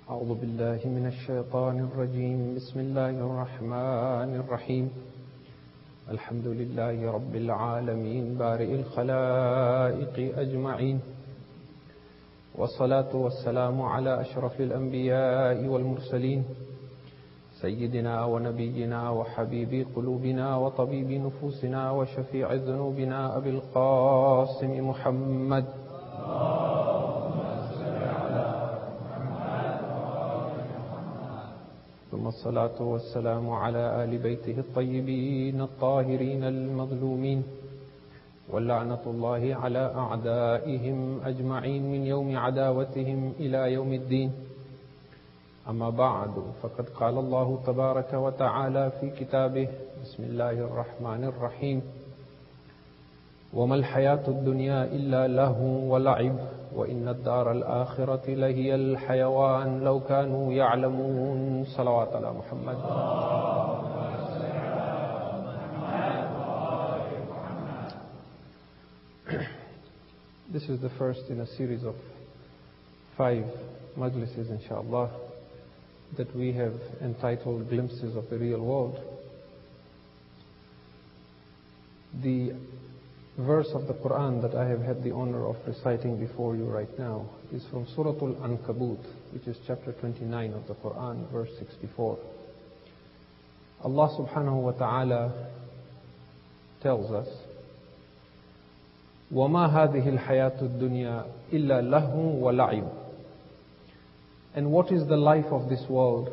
أعوذ بالله من الشيطان الرجيم بسم الله الرحمن الرحيم الحمد لله رب العالمين بارئ الخلائق أجمعين والصلاة والسلام على أشرف الأنبياء والمرسلين سيدنا ونبينا وحبيب قلوبنا وطبيب نفوسنا وشفيع ذنوبنا أبي القاسم محمد ثم الصلاة والسلام على آل بيته الطيبين الطاهرين المظلومين واللعنة الله على أعدائهم أجمعين من يوم عداوتهم إلى يوم الدين. أما بعد فقد قال الله تبارك وتعالى في كتابه بسم الله الرحمن الرحيم وما الحياة الدنيا إلا لهو ولعب وإن الدار الآخرة لهي الحيوان لو كانوا يعلمون. صلوات على محمد. This is the first in a series of 5 majlises, inshallah, that we have entitled Glimpses of the Real World. The verse of the Quran that I have had the honor of reciting before you right now is from Surah Al-Ankabut, which is chapter 29 of the Quran, verse 64. Allah subhanahu wa ta'ala tells us, وَمَا هَذِهِ الْحَيَاةُ الدُّنْيَا إِلَّا لَهْوٌ وَلَعِبٌ. And what is the life of this world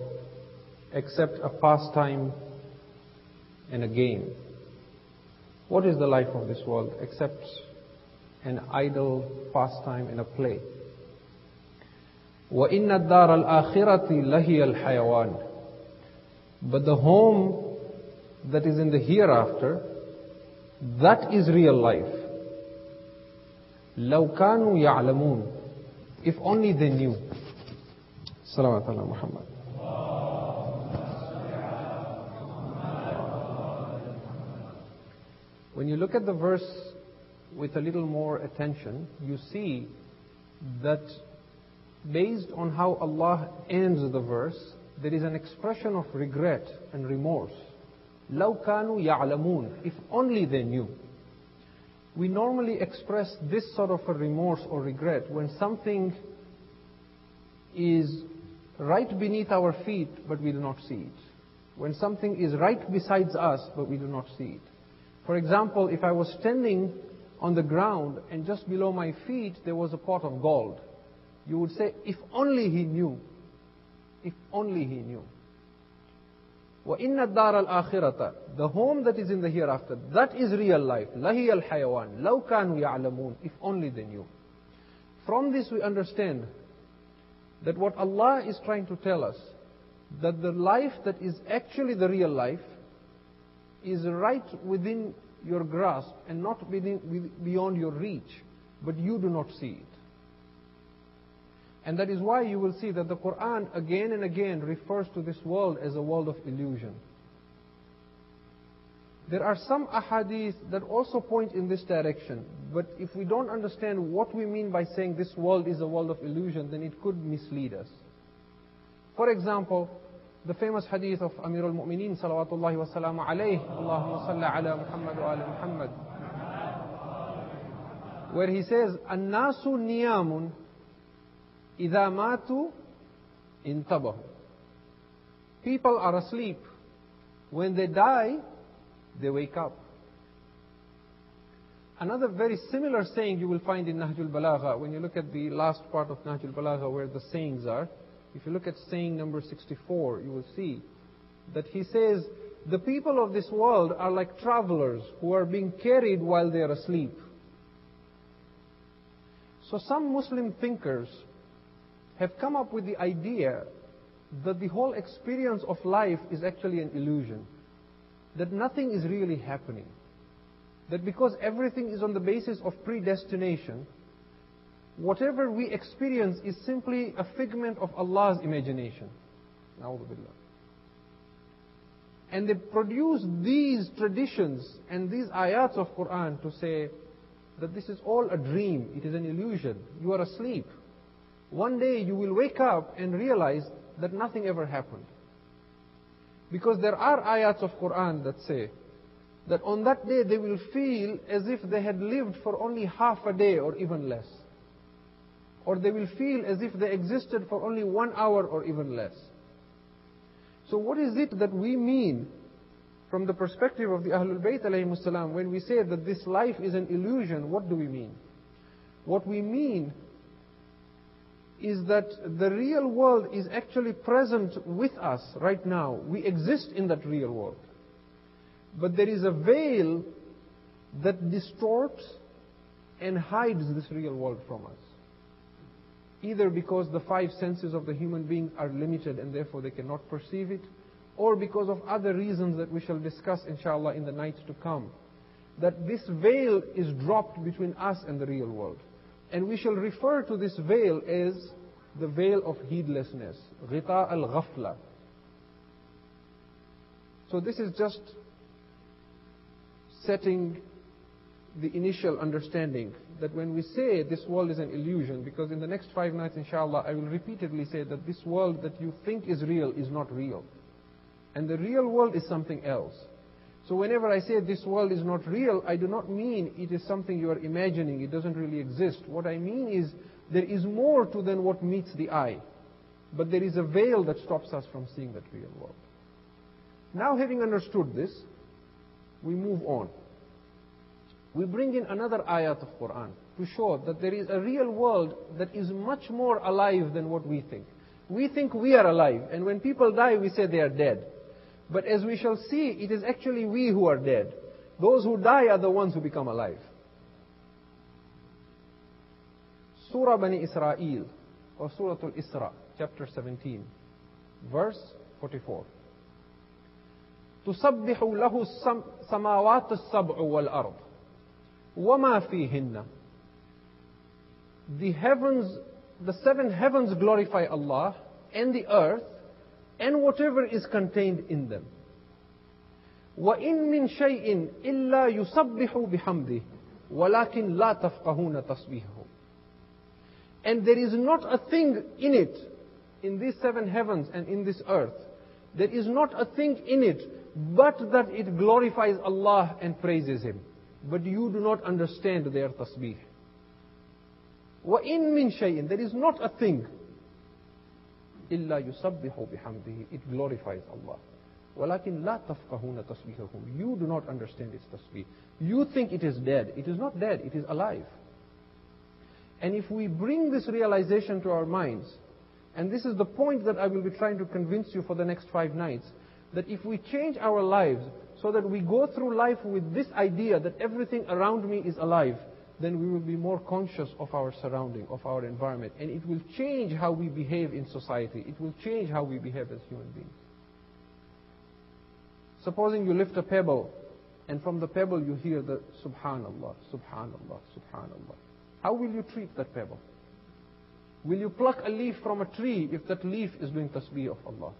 except a pastime and a game? What is the life of this world except an idle pastime and a play? وَإِنَّ الدَّارَ الْآخِرَةِ لَهِيَ الْحَيَوَانِ. But the home that is in the hereafter, that is real life. لَوْ كَانُوا يَعْلَمُونَ. If only they knew. Salawat ala Muhammad. When you look at the verse with a little more attention, you see that based on how Allah ends the verse, there is an expression of regret and remorse. لَوْ كَانُوا يَعْلَمُونَ. If only they knew. We normally express this sort of a remorse or regret when something is right beneath our feet, but we do not see it. When something is right besides us, but we do not see it. For example, if I was standing on the ground and just below my feet there was a pot of gold, you would say, if only he knew. If only he knew. وَإِنَّ الدَّارَ الْآخِرَةَ. The home that is in the hereafter, that is real life. لَهِيَ الْحَيَوَانِ لَوْ كَانُوا يَعْلَمُونَ. If only they knew. From this we understand that what Allah is trying to tell us, that the life that is actually the real life is right within your grasp and not beyond your reach, but you do not see it. And that is why you will see that the Quran again and again refers to this world as a world of illusion. There are some ahadith that also point in this direction, but if we don't understand what we mean by saying this world is a world of illusion, then it could mislead us. For example, the famous hadith of Amir al-Mu'mineen salawatullahi wa salamu alayhi, Allahumma salli ala Muhammad wa ala Muhammad, where he says, النَّاسُ نِيَامٌ إِذَا مَاتُوا انْتَبَهُ. People are asleep. When they die, they wake up. Another very similar saying you will find in Nahjul Balagha, when you look at the last part of Nahjul Balagha where the sayings are. If you look at saying number 64, you will see that he says, the people of this world are like travelers who are being carried while they are asleep. So some Muslim thinkers have come up with the idea that the whole experience of life is actually an illusion. That nothing is really happening. That because everything is on the basis of predestination, whatever we experience is simply a figment of Allah's imagination. Na'udhu billah. And they produce these traditions and these ayats of Quran to say that this is all a dream, it is an illusion, you are asleep. one day you will wake up and realize that nothing ever happened. Because there are ayats of Quran that say that on that day they will feel as if they had lived for only half a day or even less. Or they will feel as if they existed for only 1 hour or even less. So what is it that we mean from the perspective of the Ahlul Bayt alayhimus salam when we say that this life is an illusion? What do we mean? What we mean is that the real world is actually present with us right now. We exist in that real world. But there is a veil that distorts and hides this real world from us. Either because the 5 senses of the human being are limited and therefore they cannot perceive it, or because of other reasons that we shall discuss inshallah in the nights to come. That this veil is dropped between us and the real world. And we shall refer to this veil as the veil of heedlessness, ghitaa al-ghafla. So this is just setting the initial understanding that when we say this world is an illusion, because in the next 5 nights inshallah I will repeatedly say that this world that you think is real is not real. And the real world is something else. So whenever I say this world is not real, I do not mean it is something you are imagining, it doesn't really exist. What I mean is there is more to than what meets the eye. But there is a veil that stops us from seeing that real world. Now having understood this, we move on. We bring in another ayat of Quran to show that there is a real world that is much more alive than what we think. We think we are alive, and when people die we say they are dead. But as we shall see, it is actually we who are dead. Those who die are the ones who become alive. Surah Bani Israel, or Surah Al-Isra, chapter 17, verse 44. تُسَبِّحُ لَهُ السَّمَاوَاتُ السَّبْعُ وَالْأَرْضُ وَمَا فِيهِنَّ. The heavens, the 7 heavens glorify Allah, and the earth, and whatever is contained in them. وَإِن مِّن شَيْءٍ إِلَّا يُسَبِّحُ بِحَمْدِهِ وَلَكِنْ لَا تَفْقَهُونَ تَسْبِيحَهُ. And there is not a thing in it, in these 7 heavens and in this earth, there is not a thing in it but that it glorifies Allah and praises Him. But you do not understand their tasbih. وَإِن مِّن شَيْءٍ, there is not a thing, إِلَّا يُسَبِّحُ بِحَمْدِهِ, it glorifies Allah. وَلَكِنْ لَا تَفْقَهُونَ تَسْبِيحَهُ. You do not understand its tasbih. You think it is dead. It is not dead, it is alive. And if we bring this realization to our minds, and this is the point that I will be trying to convince you for the next 5 nights, that if we change our lives so that we go through life with this idea that everything around me is alive, then we will be more conscious of our surrounding, of our environment, and it will change how we behave in society. It will change how we behave as human beings. Supposing you lift a pebble, and from the pebble you hear the Subhanallah, Subhanallah, Subhanallah. How will you treat that pebble? Will you pluck a leaf from a tree if that leaf is doing tasbih of Allah?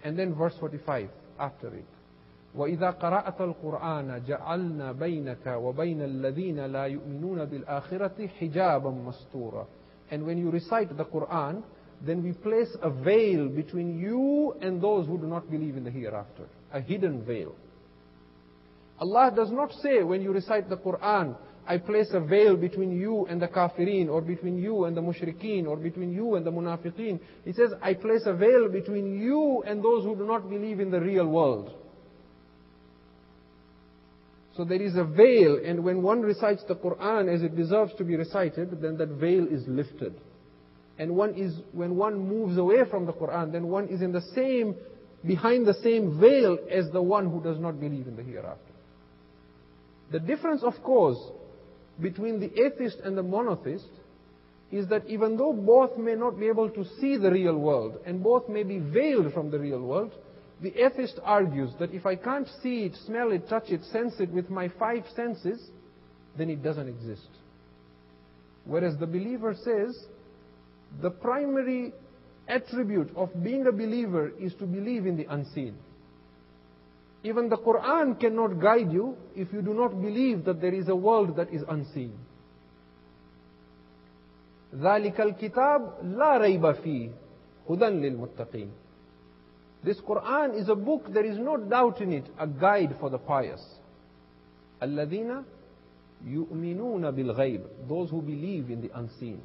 And then verse 45 after it. وَإِذَا قَرَأْتَ الْقُرْآنَ جَعَلْنَا بَيْنَكَ وَبَيْنَ الَّذِينَ لَا يُؤْمِنُونَ بِالْآخِرَةِ حِجَابًا مَسْتُورًا. And when you recite the Quran, then we place a veil between you and those who do not believe in the hereafter. A hidden veil. Allah does not say when you recite the Quran, I place a veil between you and the kafirin, or between you and the mushrikeen, or between you and the munafiqeen. He says, I place a veil between you and those who do not believe in the real world. So there is a veil, and when one recites the Quran as it deserves to be recited, then that veil is lifted. And when one moves away from the Quran, then one is in the same, behind the same veil as the one who does not believe in the hereafter. The difference, of course, between the atheist and the monotheist is that even though both may not be able to see the real world, and both may be veiled from the real world, the atheist argues that if I can't see it, smell it, touch it, sense it with my 5 senses, then it doesn't exist. Whereas the believer says, the primary attribute of being a believer is to believe in the unseen. Even the Quran cannot guide you if you do not believe that there is a world that is unseen. ذَلِكَ الْكِتَابُ لَا رَيْبَ فِيهِ هُدًى لِلْمُتَّقِينَ. This Quran is a book, there is no doubt in it, a guide for the pious. الَّذِينَ يُؤْمِنُونَ بِالْغَيْبِ, those who believe in the unseen.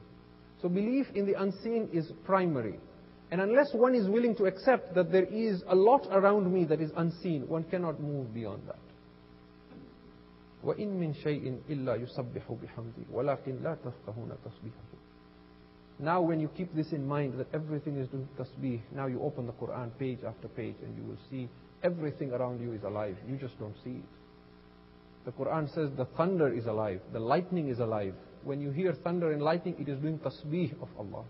So belief in the unseen is primary. And unless one is willing to accept that there is a lot around me that is unseen, one cannot move beyond that. وَإِن مِّن شَيْءٍ إِلَّا يُسَبِّحُ بِحَمْدِهِ وَلَكِنْ لَا تَفْقَهُونَ تَسْبِيحَهُ. Now when you keep this in mind, that everything is doing tasbih, now you open the Quran page after page and you will see everything around you is alive. You just don't see it. The Quran says the thunder is alive, the lightning is alive. When you hear thunder and lightning, it is doing tasbih of Allah.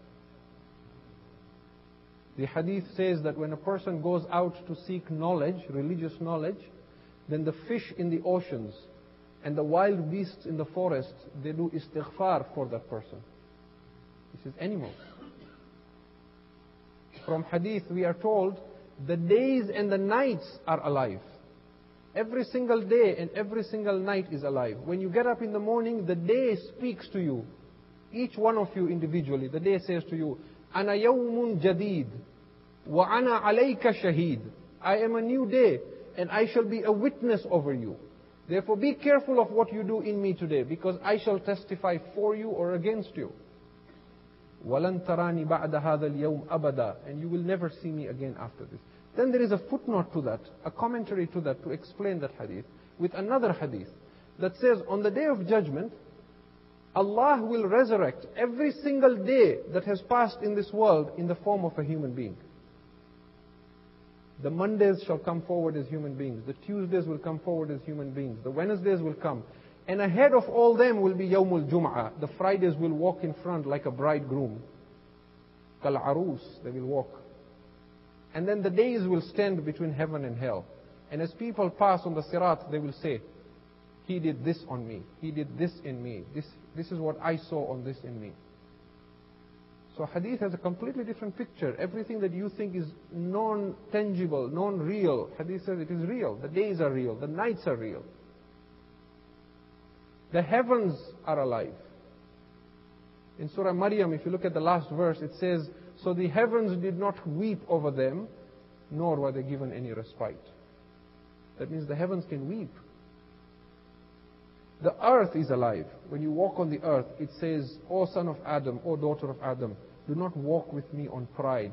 The hadith says that when a person goes out to seek knowledge, religious knowledge, then the fish in the oceans and the wild beasts in the forest, they do istighfar for that person. This is animals. From hadith we are told the days and the nights are alive. Every single day and every single night is alive. When you get up in the morning, the day speaks to you. Each one of you individually, the day says to you, Ana yawmun jadid, wa ana alayka shahid. I am a new day, and I shall be a witness over you. Therefore be careful of what you do in me today, because I shall testify for you or against you. وَلَن تَرَانِي بَعْدَ هَذَا الْيَوْمِ أَبَدًا. And you will never see me again after this. Then there is a footnote to that, a commentary to that, to explain that hadith, with another hadith that says on the day of judgment, Allah will resurrect every single day that has passed in this world in the form of a human being. The Mondays shall come forward as human beings. The Tuesdays will come forward as human beings. The Wednesdays will come. And ahead of all them will be Yawmul Jum'ah. The Fridays will walk in front like a bridegroom. Kal arus, they will walk. And then the days will stand between heaven and hell. And as people pass on the Sirat, they will say, he did this on me. He did this in me. This is what I saw on this in me. So hadith has a completely different picture. Everything that you think is non-tangible, non-real, hadith says it is real. The days are real. The nights are real. The heavens are alive. In Surah Maryam, if you look at the last verse, it says, so the heavens did not weep over them, nor were they given any respite. That means the heavens can weep. The earth is alive. When you walk on the earth, it says, O son of Adam, O daughter of Adam, do not walk with me on pride.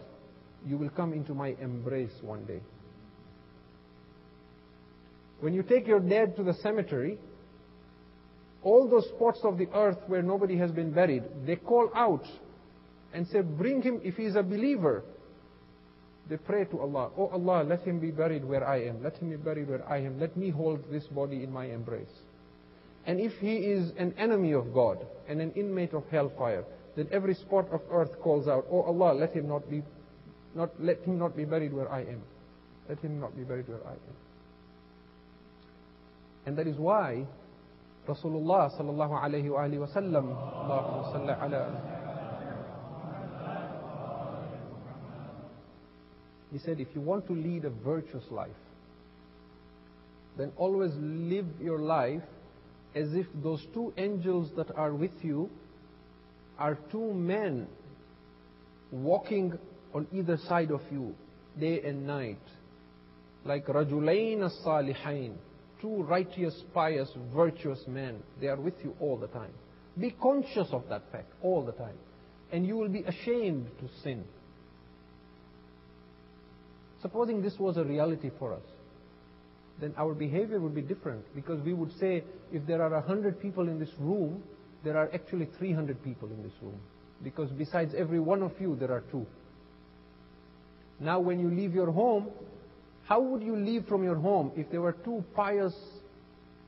You will come into my embrace one day. When you take your dead to the cemetery, all those spots of the earth where nobody has been buried, they call out and say, bring him, if he is a believer. They pray to Allah, Oh Allah, let him be buried where I am. Let him be buried where I am. Let me hold this body in my embrace. And if he is an enemy of God and an inmate of hellfire, then every spot of earth calls out, Oh Allah, let him not be buried where I am. Let him not be buried where I am. And that is why Rasulullah sallallahu alayhi wa sallam, Allahumma salli ala, he said, if you want to lead a virtuous life, then always live your life as if those two angels that are with you are two men walking on either side of you, day and night, like rajulain as-salihain, two righteous, pious, virtuous men. They are with you all the time. Be conscious of that fact all the time, and you will be ashamed to sin. Supposing this was a reality for us, then our behavior would be different, because we would say, if there are 100 people in this room, there are actually 300 people in this room, because besides every one of you, there are two. Now when you leave your home, how would you leave from your home if there were two pious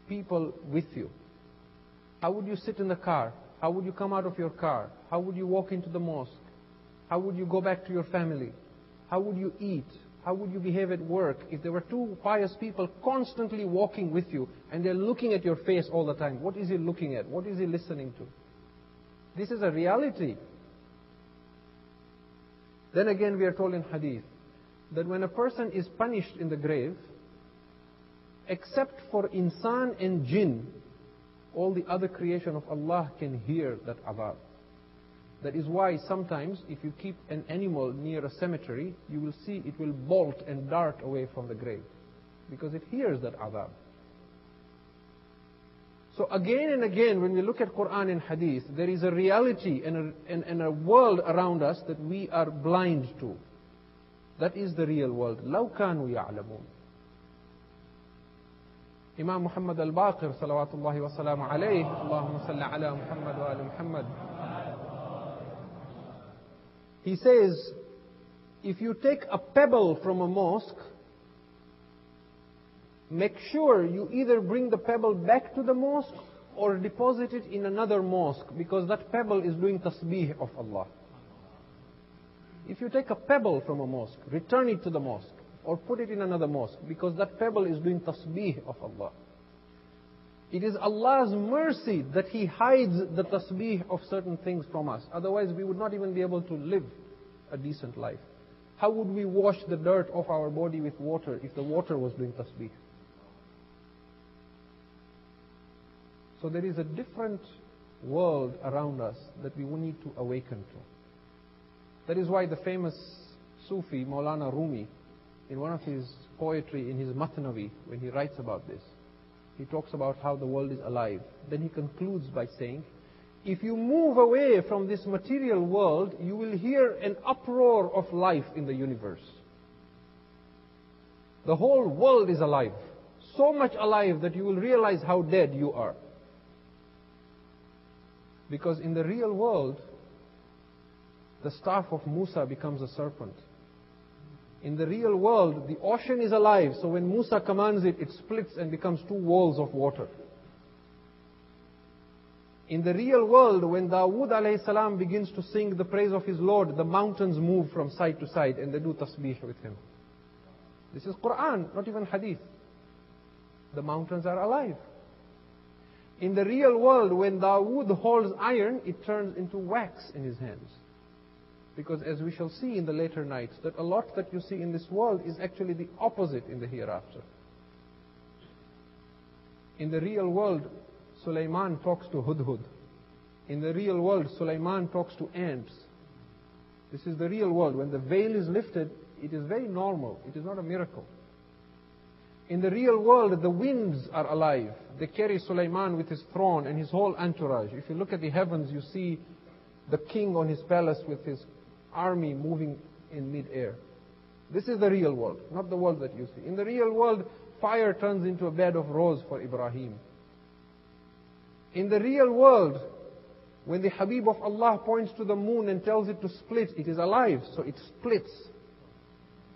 people with you? How would you sit in the car? How would you come out of your car? How would you walk into the mosque? How would you go back to your family? How would you eat? How would you behave at work if there were two pious people constantly walking with you and they're looking at your face all the time? What is he looking at? What is he listening to? This is a reality. Then again we are told in hadith that when a person is punished in the grave, except for insan and jinn, all the other creation of Allah can hear that adab. That is why sometimes if you keep an animal near a cemetery, you will see it will bolt and dart away from the grave, because it hears that adab. So again and again, when we look at Quran and Hadith, there is a reality and a world around us that we are blind to. That is the real world. لَوْ كَانُوا يَعْلَمُونَ. Imam Muhammad al-Baqir, salawatullahi wa salamu alayhi, Allahumma salli ala Muhammad wa ala Muhammad. He says, if you take a pebble from a mosque, make sure you either bring the pebble back to the mosque or deposit it in another mosque, because that pebble is doing tasbih of Allah. If you take a pebble from a mosque, return it to the mosque or put it in another mosque, because that pebble is doing tasbih of Allah. It is Allah's mercy that He hides the tasbih of certain things from us. Otherwise we would not even be able to live a decent life. How would we wash the dirt off our body with water if the water was doing tasbih? So there is a different world around us that we will need to awaken to. That is why the famous Sufi Maulana Rumi, in one of his poetry, in his Matnavi, when he writes about this, he talks about how the world is alive. Then he concludes by saying, if you move away from this material world, you will hear an uproar of life in the universe. The whole world is alive. So much alive that you will realize how dead you are. Because in the real world, the staff of Musa becomes a serpent. In the real world, the ocean is alive, so when Musa commands it, it splits and becomes two walls of water. In the real world, when Dawood alayhi salam begins to sing the praise of his Lord, the mountains move from side to side and they do tasbih with him. This is Quran, not even Hadith. The mountains are alive. In the real world, when Dawood holds iron, it turns into wax in his hands. Because as we shall see in the later nights, that a lot that you see in this world is actually the opposite in the hereafter. In the real world, Sulaiman talks to Hudhud. In the real world, Sulaiman talks to ants. This is the real world. When the veil is lifted, it is very normal. It is not a miracle. In the real world, the winds are alive. They carry Sulaiman with his throne and his whole entourage. If you look at the heavens, you see the king on his palace with his army moving in mid-air. This is the real world, not the world that you see. In the real world, fire turns into a bed of rose for Ibrahim. In the real world, when the Habib of Allah points to the moon and tells it to split, it is alive, so it splits.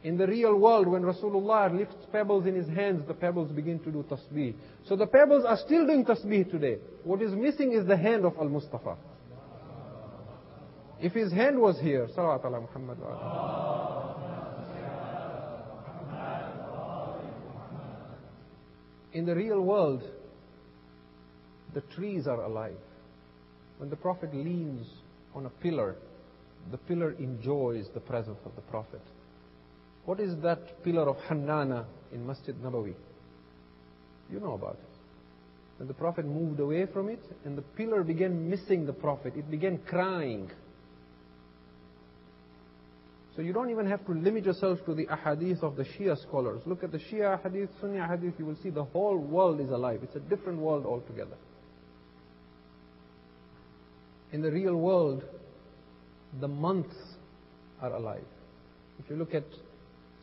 In the real world, when Rasulullah lifts pebbles in his hands, the pebbles begin to do tasbih. So the pebbles are still doing tasbih today. What is missing is the hand of Al-Mustafa. If his hand was here, salawat ala Muhammad wa ala. In the real world, the trees are alive. When the Prophet leans on a pillar, the pillar enjoys the presence of the Prophet. What is that pillar of Hannana in Masjid Nabawi? You know about it. When the Prophet moved away from it and the pillar began missing the Prophet, it began crying. So you don't even have to limit yourself to the ahadith of the Shia scholars. Look at the Shia hadith, Sunni hadith, you will see the whole world is alive. It's a different world altogether. In the real world, the months are alive. If you look at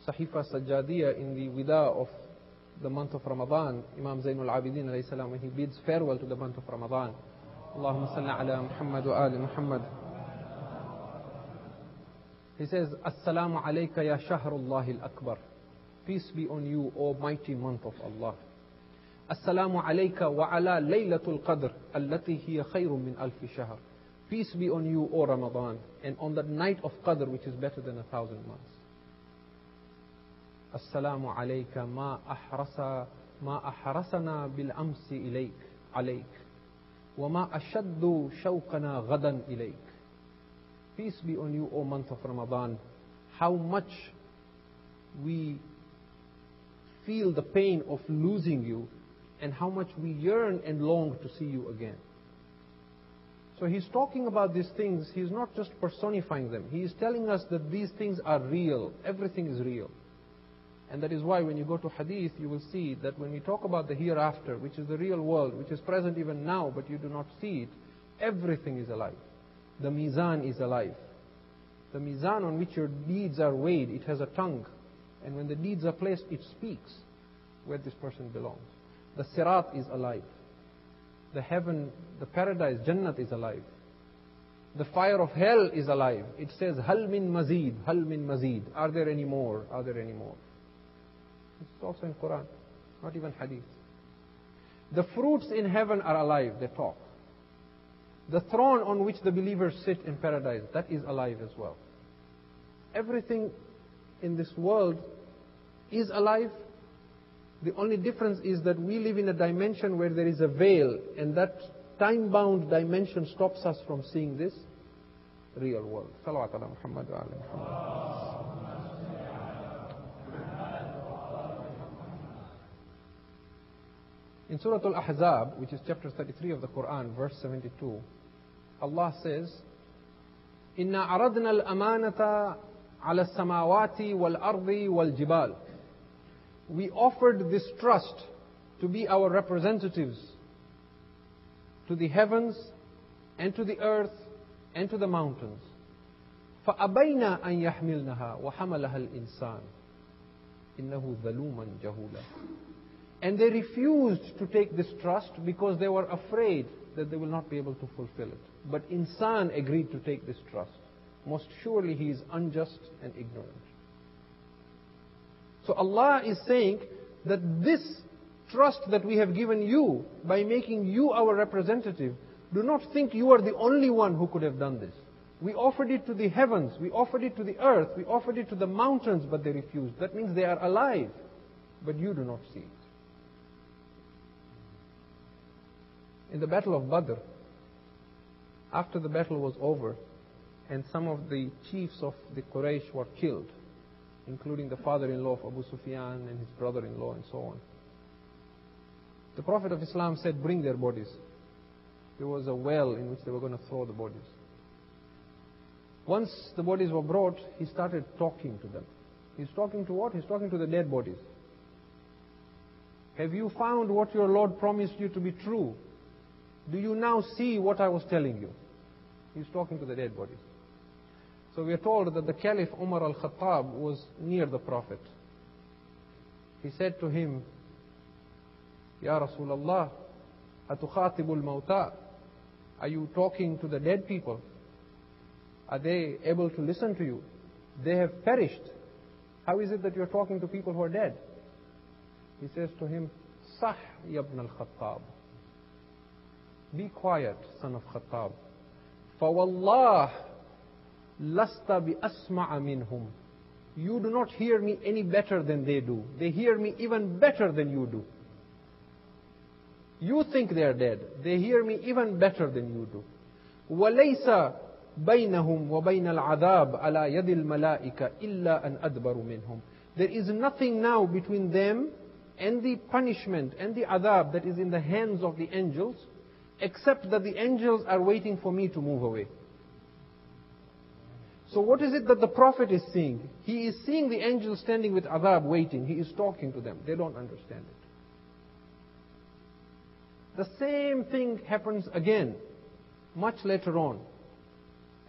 Sahifa Sajjadiyya in the Wida of the month of Ramadan, Imam Zainul Abidin alayhi salam, when he bids farewell to the month of Ramadan, Allahumma salli ala Muhammad wa ali Muhammad. He says, Assalamu alayka ya shahrullahi al-akbar. Peace be on you, O mighty month of Allah. Assalamu alayka wa ala laylatul qadr, allati hiya khayrun min alfi shahr. Peace be on you, O Ramadan, and on the night of Qadr, which is better than 1,000 months. Assalamu alayka ma ahrasana bil amsi ilayk, alayk. Wa ma ashaddu shawqana ghadan ilayk. Peace be on you, O month of Ramadan. How much we feel the pain of losing you, and how much we yearn and long to see you again. So he's talking about these things. He's not just personifying them. He is telling us that these things are real. Everything is real. And that is why when you go to hadith, you will see that when we talk about the hereafter, which is the real world, which is present even now, but you do not see it, everything is alive. The mizan is alive. The mizan on which your deeds are weighed, it has a tongue. And when the deeds are placed, it speaks where this person belongs. The sirat is alive. The heaven, the paradise, Jannat is alive. The fire of hell is alive. It says, Hal min mazid, Hal min mazid. Are there any more? Are there any more? It's also in Quran, not even hadith. The fruits in heaven are alive, they talk. The throne on which the believers sit in paradise, that is alive as well. Everything in this world is alive. The only difference is that we live in a dimension where there is a veil, and that time-bound dimension stops us from seeing this real world. Salawat ala Muhammad wa ala Muhammad. In Surah Al-Ahzab, which is chapter 33 of the Quran, verse 72, Allah says, إِنَّا عَرَضْنَا الْأَمَانَةَ عَلَى السَّمَاوَاتِ وَالْأَرْضِ وَالْجِبَالِ. We offered this trust to be our representatives to the heavens and to the earth and to the mountains. فَأَبَيْنَا أَن يَحْمِلْنَهَا وَحَمَلَهَا الْإِنسَانِ إِنَّهُ ظَلُومًا جَهُولًا. And they refused to take this trust because they were afraid that they will not be able to fulfill it. But insan agreed to take this trust. Most surely he is unjust and ignorant. So Allah is saying that this trust that we have given you by making you our representative, do not think you are the only one who could have done this. We offered it to the heavens, we offered it to the earth, we offered it to the mountains, but they refused. That means they are alive, but you do not see it. In the Battle of Badr, after the battle was over, and some of the chiefs of the Quraysh were killed, including the father-in-law of Abu Sufyan and his brother-in-law and so on. The Prophet of Islam said, bring their bodies. There was a well in which they were going to throw the bodies. Once the bodies were brought, he started talking to them. He's talking to what? He's talking to the dead bodies. Have you found what your Lord promised you to be true? Do you now see what I was telling you? He's talking to the dead bodies. So we are told that the Caliph Umar al-Khattab was near the Prophet. He said to him, Ya Rasulullah, atukhatibul mawta? Are you talking to the dead people? Are they able to listen to you? They have perished. How is it that you're talking to people who are dead? He says to him, Sah ibn al-Khattab. Be quiet, son of Khattab. فَوَاللَّهِ لَسْتَ بِأَسْمَعَ مِنْهُمْ. You do not hear me any better than they do. They hear me even better than you do. You think they are dead. They hear me even better than you do. وَلَيْسَ بَيْنَهُمْ وَبَيْنَ الْعَذَابِ عَلَى يَدِ الْمَلَائِكَ إِلَّا أَنْ أَدْبَرُ مِنْهُمْ. There is nothing now between them and the punishment and the adab that is in the hands of the angels, except that the angels are waiting for me to move away. So what is it that the Prophet is seeing? He is seeing the angels standing with adab waiting. He is talking to them. They don't understand it. The same thing happens again, much later on,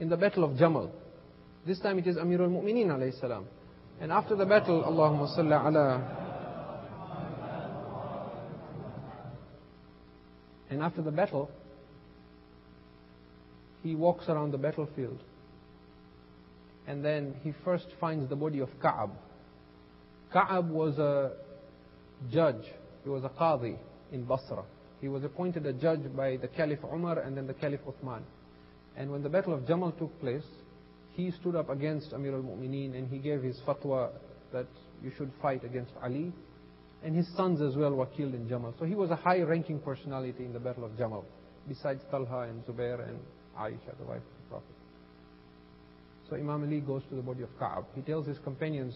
in the battle of Jamal. This time it is Amirul Mu'mineen alayhi salam. And after the battle, Allahumma salli ala. And after the battle, he walks around the battlefield. And then he first finds the body of Ka'ab. Ka'ab was a judge. He was a qadi in Basra. He was appointed a judge by the Caliph Umar and then the Caliph Uthman. And when the battle of Jamal took place, he stood up against Amir al-Mu'mineen and he gave his fatwa that you should fight against Ali. And his sons as well were killed in Jamal. So he was a high-ranking personality in the battle of Jamal, besides Talha and Zubair and Aisha, the wife of the Prophet. So Imam Ali goes to the body of Ka'ab. He tells his companions,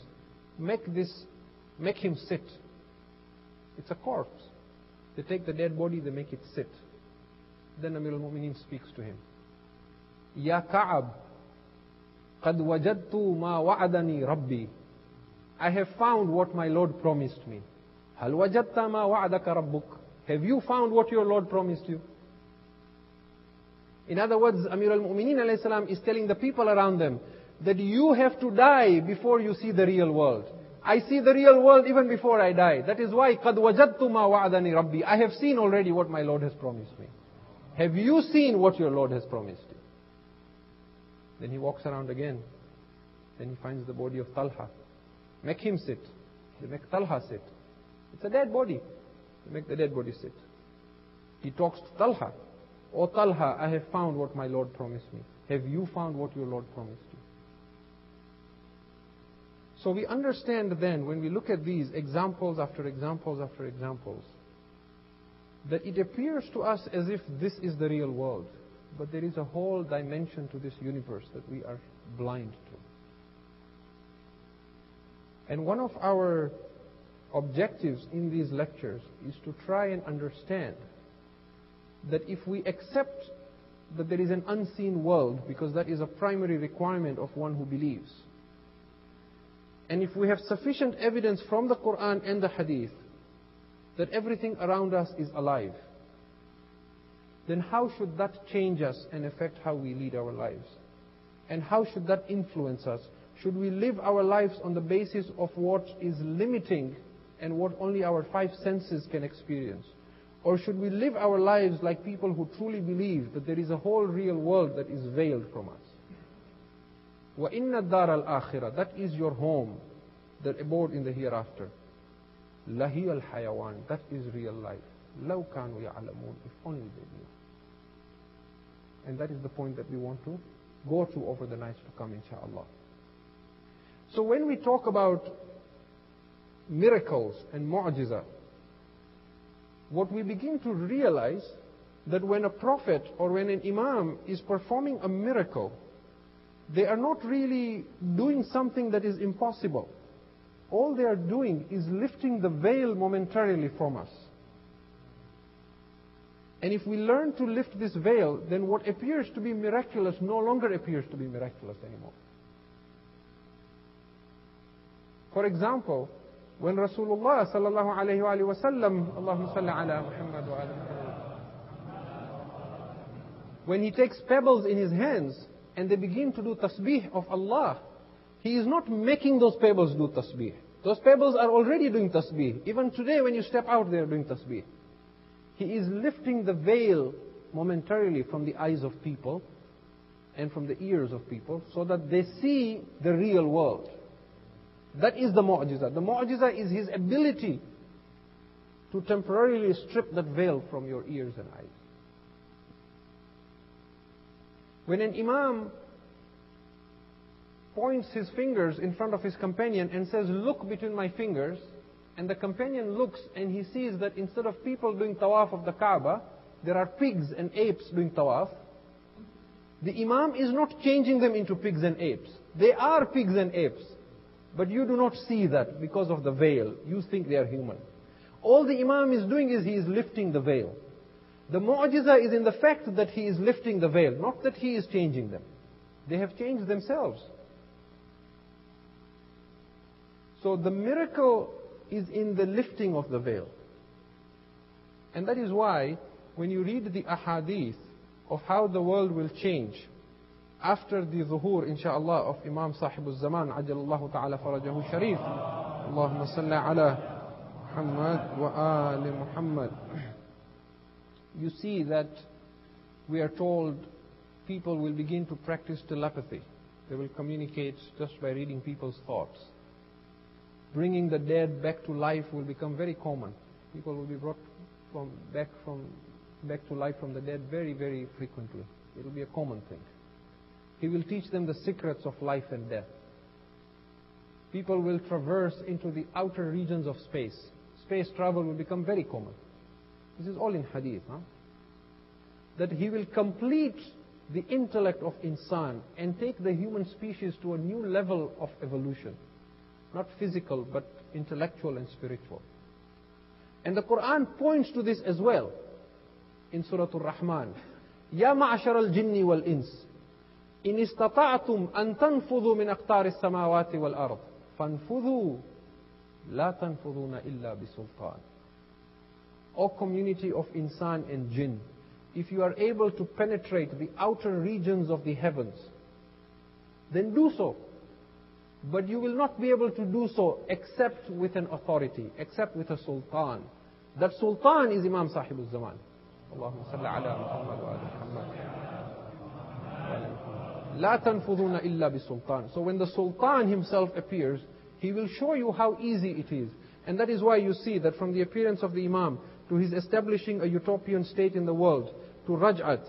make him sit. It's a corpse. They take the dead body, they make it sit. Then Amir al-Mu'mineen speaks to him. Ya Ka'ab, قَدْ وَجَدْتُ مَا وَعَدَنِي رَبِّي. I have found what my Lord promised me. هَلْ وَجَدْتَ مَا وَعَدَكَ رَبُّكَ. Have you found what your Lord promised you? In other words, Amir al-Mu'mineen alayhi salam is telling the people around them that you have to die before you see the real world. I see the real world even before I die. That is why قَدْ وَجَدْتُ مَا وَعَدَنِي رَبِّي. I have seen already what my Lord has promised me. Have you seen what your Lord has promised you? Then he walks around again. Then he finds the body of Talha. Make him sit. They make Talha sit. It's a dead body. They make the dead body sit. He talks to Talha. O Talha, I have found what my Lord promised me. Have you found what your Lord promised you? So we understand then, when we look at these examples after examples after examples, that it appears to us as if this is the real world. But there is a whole dimension to this universe that we are blind to. And one of our objectives in these lectures is to try and understand that if we accept that there is an unseen world, because that is a primary requirement of one who believes, and if we have sufficient evidence from the Quran and the Hadith that everything around us is alive, then how should that change us and affect how we lead our lives? And how should that influence us? Should we live our lives on the basis of what is limiting and what only our five senses can experience? Or should we live our lives like people who truly believe that there is a whole real world that is veiled from us? وَإِنَّ الدَّارَ الْآخِرَةِ. That is your home, the abode in the hereafter. لَهِيَ الْحَيَوَانِ. That is real life. لَوْ كَانُوا يَعْلَمُونَ. If only they knew. And that is the point that we want to go to over the nights to come, inshaAllah. So when we talk about miracles and mu'jiza, what we begin to realize that when a prophet or when an imam is performing a miracle, they are not really doing something that is impossible. All they are doing is lifting the veil momentarily from us. And if we learn to lift this veil, then what appears to be miraculous no longer appears to be miraculous anymore. For example, when Rasulullah sallallahu alayhi wa sallam, Allahumma salli ala Muhammad wa ala Muhammad, when he takes pebbles in his hands and they begin to do tasbih of Allah, he is not making those pebbles do tasbih. Those pebbles are already doing tasbih. Even today when you step out, they are doing tasbih. He is lifting the veil momentarily from the eyes of people and from the ears of people so that they see the real world. That is the mu'jiza. The mu'jiza is his ability to temporarily strip that veil from your ears and eyes. When an imam points his fingers in front of his companion and says, "Look between my fingers," and the companion looks and he sees that instead of people doing tawaf of the Kaaba, there are pigs and apes doing tawaf, the imam is not changing them into pigs and apes. They are pigs and apes. But you do not see that because of the veil. You think they are human. All the imam is doing is he is lifting the veil. The mu'jiza is in the fact that he is lifting the veil, not that he is changing them. They have changed themselves. So the miracle is in the lifting of the veil. And that is why when you read the ahadith of how the world will change after the zuhur, inshaAllah, of Imam Sahib al-Zaman, ajalallahu ta'ala farajahu sharif, Allahumma salli ala Muhammad wa ali Muhammad, you see that we are told people will begin to practice telepathy. They will communicate just by reading people's thoughts. Bringing the dead back to life will become very common. People will be brought back to life from the dead very, very frequently. It will be a common thing. He will teach them the secrets of life and death. People will traverse into the outer regions of space. Space travel will become very common. This is all in hadith. That he will complete the intellect of insan and take the human species to a new level of evolution. Not physical, but intellectual and spiritual. And the Quran points to this as well. In Surah Al-Rahman. Ya ma'ashar al-jinni wal-ins. إن استطعتم أن تنفذوا من أقطار السماوات والأرض فانفذوا لا تنفذون إلا بسلطان. O community of insan and jinn, if you are able to penetrate the outer regions of the heavens, then do so. But you will not be able to do so except with an authority, except with a sultan. That sultan is Imam Sahib al-Zaman. Allahumma salli ala Muhammad wa ala Muhammad. La tanfuduna illa bi-sultan. So when the sultan himself appears, he will show you how easy it is. And that is why you see that from the appearance of the Imam to his establishing a utopian state in the world, to Raj'at,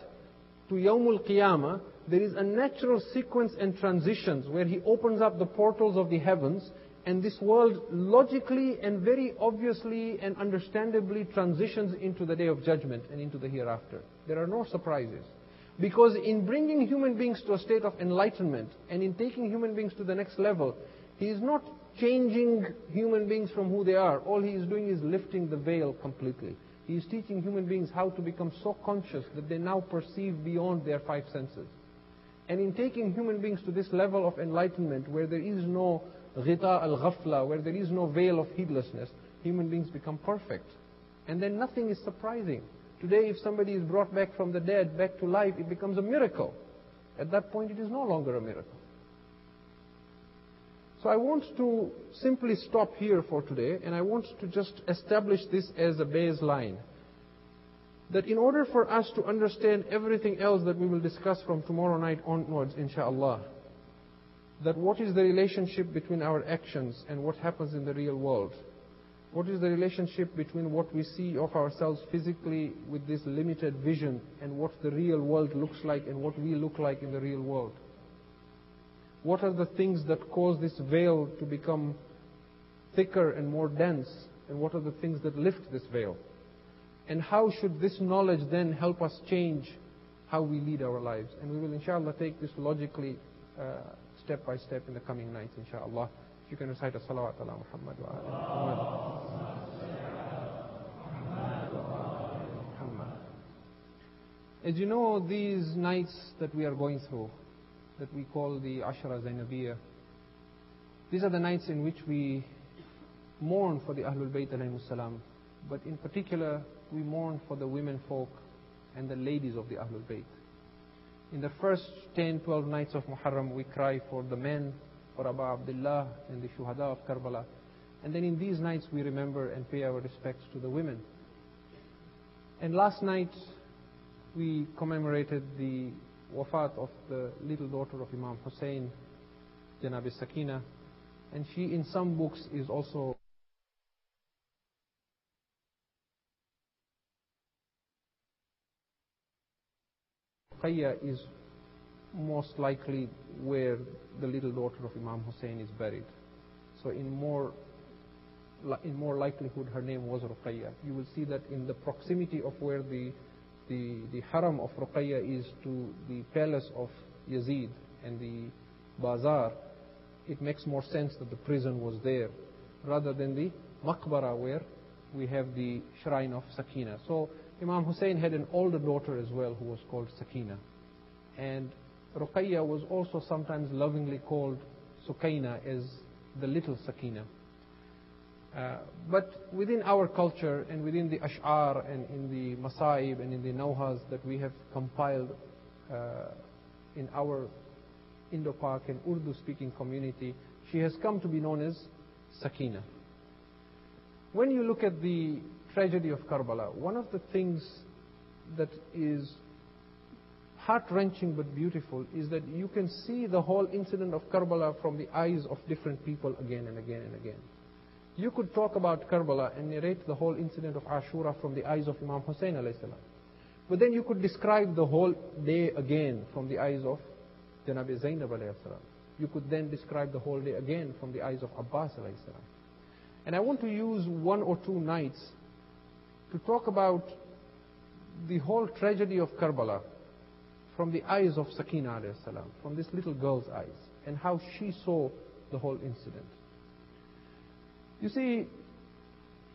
to Yawmul Qiyamah, there is a natural sequence and transitions where he opens up the portals of the heavens, and this world logically and very obviously and understandably transitions into the Day of Judgment and into the hereafter. There are no surprises. Because in bringing human beings to a state of enlightenment and in taking human beings to the next level, he is not changing human beings from who they are. All he is doing is lifting the veil completely. He is teaching human beings how to become so conscious that they now perceive beyond their five senses. And in taking human beings to this level of enlightenment where there is no ghitaa al-ghafla, where there is no veil of heedlessness, human beings become perfect. And then nothing is surprising. Today, if somebody is brought back from the dead, back to life, it becomes a miracle. At that point, it is no longer a miracle. So I want to simply stop here for today, and I want to just establish this as a baseline. That in order for us to understand everything else that we will discuss from tomorrow night onwards, inshallah, that what is the relationship between our actions and what happens in the real world? What is the relationship between what we see of ourselves physically with this limited vision and what the real world looks like and what we look like in the real world? What are the things that cause this veil to become thicker and more dense? And what are the things that lift this veil? And how should this knowledge then help us change how we lead our lives? And we will inshallah take this logically step by step in the coming nights, inshallah. If you can recite a salawat ala Muhammad wa ala Muhammad. As you know, these nights that we are going through, that we call the Ashra Zainabiyya, these are the nights in which we mourn for the Ahlul Bayt alayhimus salam. But in particular, we mourn for the women folk and the ladies of the Ahlul Bayt. In the first 10, 12 nights of Muharram, we cry for the men, for Abu Abdullah and the Shuhada of Karbala. And then in these nights, we remember and pay our respects to the women. And last night, we commemorated the wafat of the little daughter of Imam Hussein, Janab Sakina. And she, in some books, is also Ruqayya is most likely where the little daughter of Imam Hussein is buried. So in more likelihood her name was Ruqayya. You will see that in the proximity of where the haram of Ruqayya is to the palace of Yazid and the bazaar, it makes more sense that the prison was there rather than the maqbara where we have the shrine of Sakina. So Imam Hussein had an older daughter as well who was called Sakina. And Ruqayya was also sometimes lovingly called Sukaina, as the little Sakina. But within our culture and within the Ash'ar and in the Masaib and in the Nawhas that we have compiled in our Indo-Pak and Urdu-speaking community, she has come to be known as Sakina. When you look at the tragedy of Karbala, one of the things that is heart-wrenching but beautiful is that you can see the whole incident of Karbala from the eyes of different people again and again and again. You could talk about Karbala and narrate the whole incident of Ashura from the eyes of Imam Hussein alayhi salam. But then you could describe the whole day again from the eyes of Janab Zainab alayhi salam. You could then describe the whole day again from the eyes of Abbas alayhi salam. And I want to use one or two nights to talk about the whole tragedy of Karbala from the eyes of Sakina alayhi salam, from this little girl's eyes, and how she saw the whole incident. You see,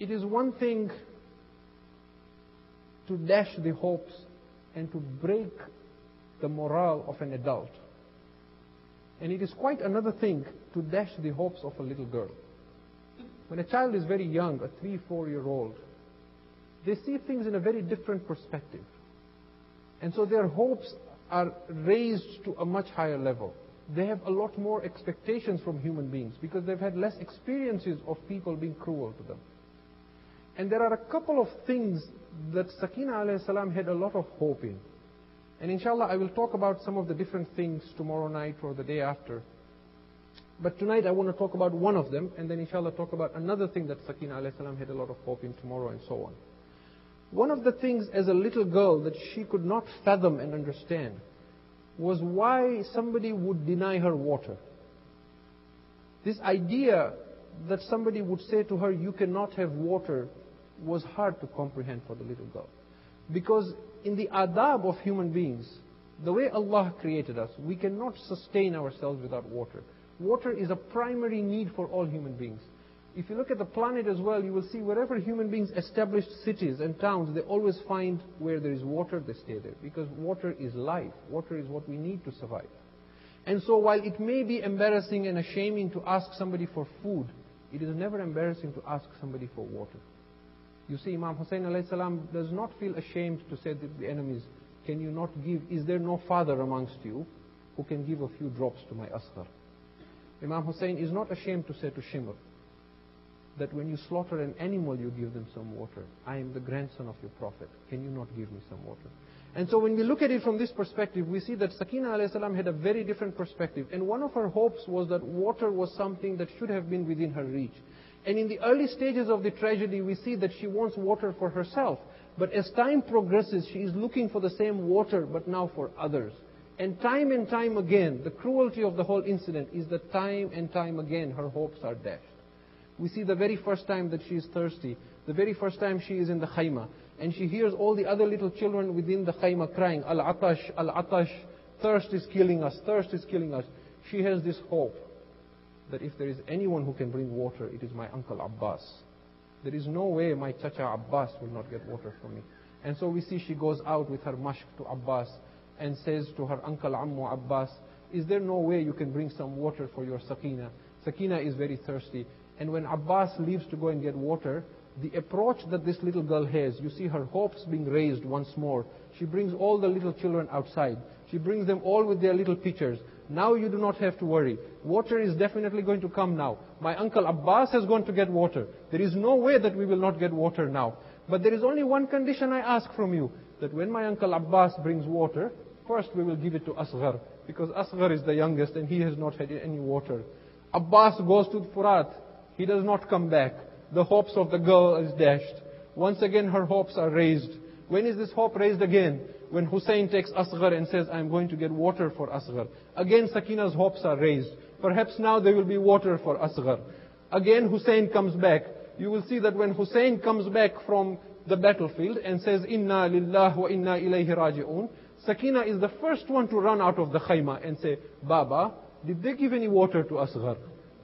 it is one thing to dash the hopes and to break the morale of an adult. And it is quite another thing to dash the hopes of a little girl. When a child is very young, a 3-4-year-old, they see things in a very different perspective. And so their hopes are raised to a much higher level. They have a lot more expectations from human beings because they've had less experiences of people being cruel to them. And there are a couple of things that Sakina alayhi salam had a lot of hope in. And inshallah I will talk about some of the different things tomorrow night or the day after. But tonight I want to talk about one of them, and then inshallah talk about another thing that Sakina alayhi salam had a lot of hope in tomorrow, and so on. One of the things as a little girl that she could not fathom and understand was why somebody would deny her water. This idea that somebody would say to her, you cannot have water, was hard to comprehend for the little girl. Because in the adab of human beings, the way Allah created us, we cannot sustain ourselves without water. Water is a primary need for all human beings. If you look at the planet as well, you will see wherever human beings established cities and towns, they always find where there is water, they stay there. Because water is life. Water is what we need to survive. And so while it may be embarrassing and shaming to ask somebody for food, it is never embarrassing to ask somebody for water. You see, Imam Hussain alayhi salam does not feel ashamed to say to the enemies, can you not give, is there no father amongst you who can give a few drops to my asghar? Imam Hussain is not ashamed to say to Shimr, that when you slaughter an animal, you give them some water. I am the grandson of your prophet. Can you not give me some water? And so when we look at it from this perspective, we see that Sakina alayhi salam had a very different perspective. And one of her hopes was that water was something that should have been within her reach. And in the early stages of the tragedy, we see that she wants water for herself. But as time progresses, she is looking for the same water, but now for others. And time again, the cruelty of the whole incident is that time and time again, her hopes are dashed. We see the very first time that she is thirsty, the very first time she is in the khayma, and she hears all the other little children within the khayma crying, al-atash, al-atash, thirst is killing us, thirst is killing us. She has this hope that if there is anyone who can bring water, it is my uncle Abbas. There is no way my chacha Abbas will not get water from me. And so we see she goes out with her mashk to Abbas and says to her uncle Ammu Abbas, is there no way you can bring some water for your Sakina? Sakina is very thirsty. And when Abbas leaves to go and get water, the approach that this little girl has, you see her hopes being raised once more. She brings all the little children outside. She brings them all with their little pitchers. Now you do not have to worry. Water is definitely going to come now. My uncle Abbas has gone to get water. There is no way that we will not get water now. But there is only one condition I ask from you, that when my uncle Abbas brings water, first we will give it to Asghar, because Asghar is the youngest and he has not had any water. Abbas goes to the Furat. He does not come back. The hopes of the girl is dashed. Once again her hopes are raised. When is this hope raised again? When Hussein takes Asghar and says, I am going to get water for Asghar. Again Sakina's hopes are raised. Perhaps now there will be water for Asghar. Again Hussein comes back. You will see that when Hussein comes back from the battlefield and says, Inna lillah wa inna ilayhi raji'un, Sakina is the first one to run out of the khayma and say, Baba, did they give any water to Asghar?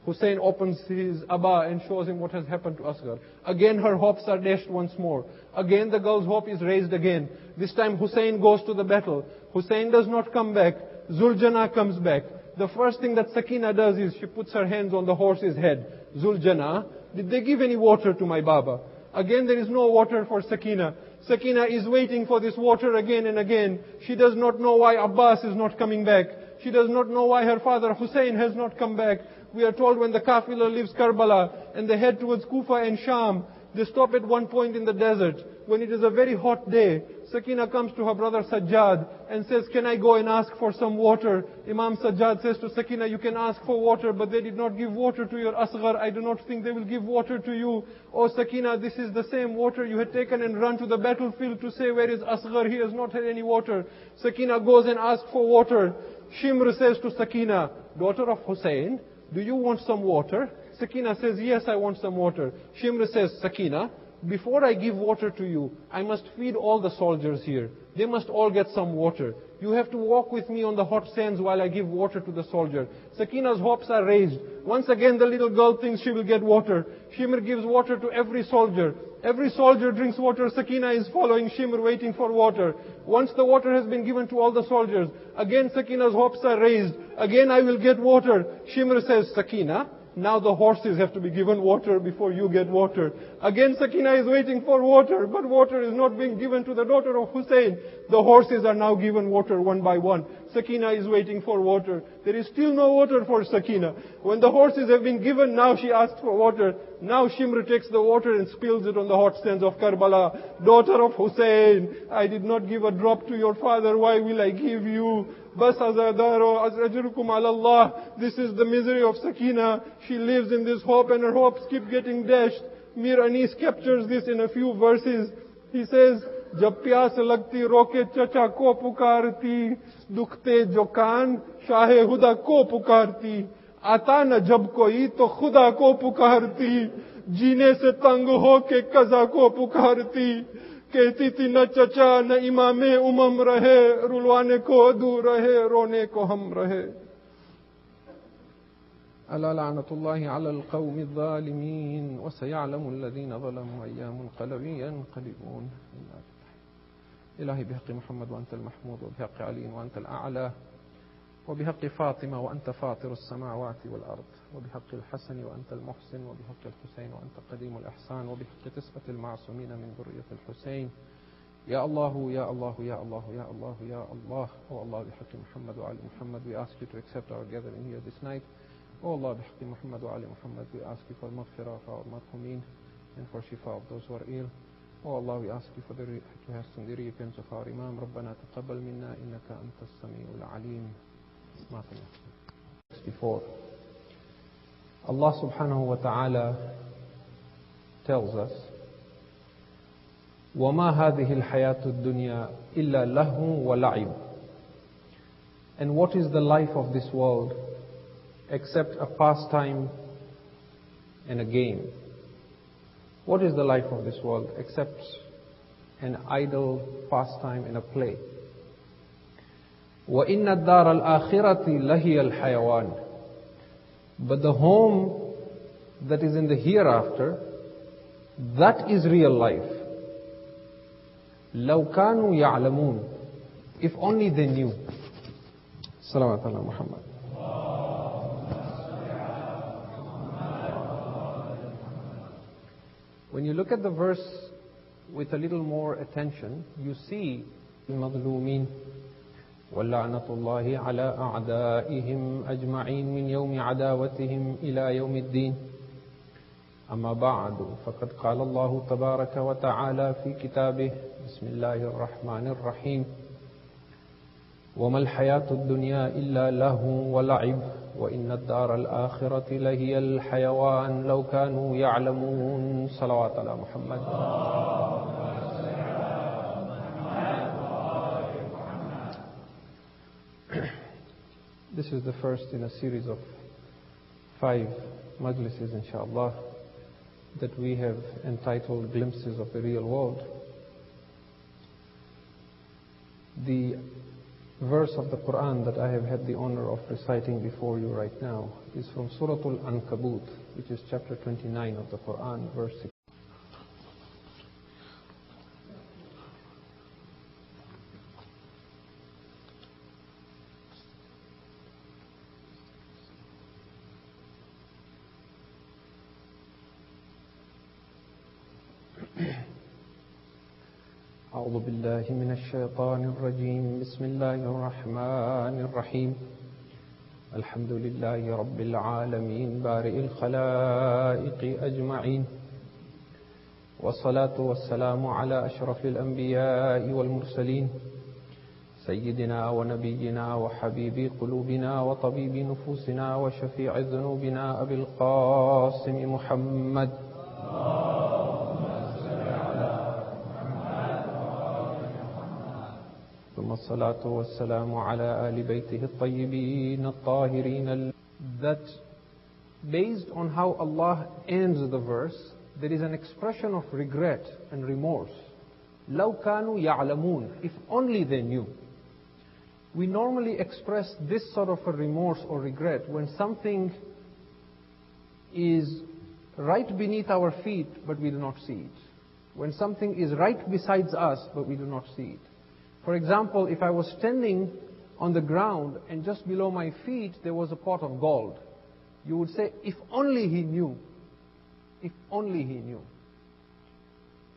Hussein opens his abba and shows him what has happened to Asghar. Again her hopes are dashed once more. Again the girl's hope is raised again. This time Hussein goes to the battle. Hussein does not come back. Zuljana comes back. The first thing that Sakina does is she puts her hands on the horse's head. Zuljana, did they give any water to my Baba? Again there is no water for Sakina. Sakina is waiting for this water again and again. She does not know why Abbas is not coming back. She does not know why her father Hussein has not come back. We are told when the Kafilah leaves Karbala and they head towards Kufa and Sham, they stop at one point in the desert. When it is a very hot day, Sakina comes to her brother Sajjad and says, can I go and ask for some water? Imam Sajjad says to Sakina, you can ask for water, but they did not give water to your Asghar. I do not think they will give water to you. Oh Sakina, this is the same water you had taken and run to the battlefield to say, where is Asghar? He has not had any water. Sakina goes and asks for water. Shimr says to Sakina, daughter of Hussein, do you want some water? Sakina says, yes, I want some water. Shimr says, Sakina, before I give water to you, I must feed all the soldiers here. They must all get some water. You have to walk with me on the hot sands while I give water to the soldier. Sakina's hopes are raised. Once again, the little girl thinks she will get water. Shimr gives water to every soldier. Every soldier drinks water. Sakina is following Shimr, waiting for water. Once the water has been given to all the soldiers, again Sakina's hopes are raised. Again I will get water. Shimr says, Sakina, now the horses have to be given water before you get water. Again Sakina is waiting for water, but water is not being given to the daughter of Hussein. The horses are now given water one by one. Sakina is waiting for water. There is still no water for Sakina. When the horses have been given, now she asks for water. Now Shimr takes the water and spills it on the hot sands of Karbala. Daughter of Hussein, I did not give a drop to your father. Why will I give you? Bas azadaro azrajurukum Allah. This is the misery of Sakina. She lives in this hope and her hopes keep getting dashed. Mir Anis captures this in a few verses. He says, जब प्यास लगती रोके चचा को पुकारती, दुखते जो कान शाहे हुदा को पुकारती, आता न जब कोई तो खुदा को पुकारती, जीने से तंग हो के कज़ा को पुकारती, कहती थी न चचा न इमामे उमम रहे, रुलवाने को दूर रहे, रोने को हम रहे. ألا لعنة الله على القوم الظالمين وسيعلم الذين ظلموا أيام منقلب ينقلبون. إلهي بحق محمد وأنت المحمود وبحق علي وأنت الأعلى وبحق فاطمة وأنت فاطر السماوات والأرض وبحق الحسن وأنت المحسن وبحق الحسين وأنت قديم الإحسان وبحق تسبة المعصومين من ذرية الحسين. يا الله يا الله يا الله يا الله يا الله. Oh Allah, بحق محمد وعلي محمد, we ask you to accept our gathering here this night. Oh Allah, بحق محمد وعلي محمد, we ask you for maghfirah for our marhumin and for shifa of those who are ill. Oh Allah, we ask you for to hasten the repentance of our Imam. ربنا تقبل منا إنك أنت السميع العليم. 64. Allah subhanahu wa ta'ala tells us, وَمَا هَذِهِ الْحَيَاةُ الدُّنْيَا إِلَّا لَهْوٌ وَلَعِبٌ. And what is the life of this world except a pastime and a game? What is the life of this world except an idle pastime and a play? وَإِنَّ الدَّارَ الْآخِرَةِ لَهِيَ الْحَيَوَانِ. But the home that is in the hereafter, that is real life. لَوْ كَانُوا يَعْلَمُونَ. If only they knew. Salawat ala Muhammad. When you look at the verse with a little more attention, you see الْمَظْلُومِينَ وَلَّعْنَةُ اللَّهِ عَلَىٰ أَعْدَائِهِمْ أَجْمَعِينَ مِنْ يَوْمِ عَدَاوَتِهِمْ إِلَىٰ يَوْمِ الدِّينِ. أما بعد فقد قال الله تبارك وتعالى في كتابه بسم الله الرحمن الرحيم وما الحياة الدنيا إلا لهو ولعب وإن الدار الآخرة لهي الحيوان لو كانوا يعلمون. صلوات على محمد. This is the first in a series of 5 majlises, inshallah, that we have entitled Glimpses of the Real World. The verse of the Quran that I have had the honor of reciting before you right now is from Surah Al-Ankabut, which is chapter 29 of the Quran, verse 6. أعوذ بالله من الشيطان الرجيم. بسم الله الرحمن الرحيم. الحمد لله رب العالمين بارئ الخلائق أجمعين والصلاة والسلام على أشرف الأنبياء والمرسلين سيدنا ونبينا وحبيب قلوبنا وطبيب نفوسنا وشفيع ذنوبنا أبي القاسم محمد. ثم الصلاة والسلام على آل بيته الطيبين الطاهرين. That based on how Allah ends the verse, there is an expression of regret and remorse. لَوْ كَانُوا يَعْلَمُونَ, if only they knew. We normally express this sort of a remorse or regret when something is right beneath our feet, but we do not see it. When something is right besides us, but we do not see it. For example, if I was standing on the ground and just below my feet there was a pot of gold, you would say, if only he knew. If only he knew.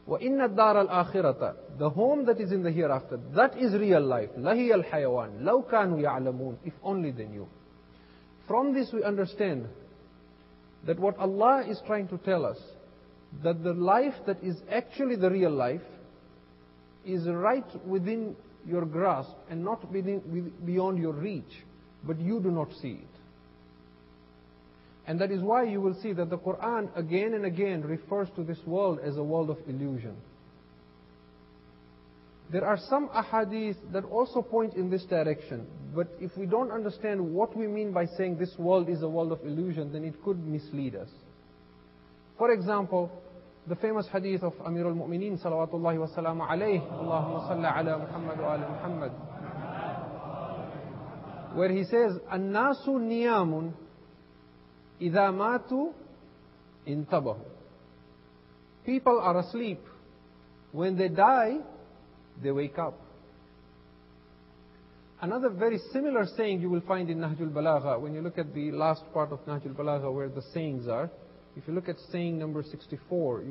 وَإِنَّ الدَّارَ الْآخِرَةَ, the home that is in the hereafter, that is real life. لَهِيَ الْحَيَوَانِ لَوْ كَانُوا يَعْلَمُونَ, if only they knew. From this we understand that what Allah is trying to tell us, that the life that is actually the real life is right within your grasp and not beyond your reach, but you do not see it. And that is why you will see that the Quran again and again refers to this world as a world of illusion. There are some ahadith that also point in this direction, but if we don't understand what we mean by saying this world is a world of illusion, then it could mislead us. For example, the famous hadith of Amir al-Mu'mineen salawatullahi wa salamu alayhi, Allahumma salli ala Muhammad wa ala Muhammad, where he says, "An-nasu niyamun idha matu intabahu." People are asleep. When they die, they wake up. Another very similar saying you will find in Nahjul Balagha, when you look at the last part of Nahjul Balagha where the sayings are. If you look at saying number 64, you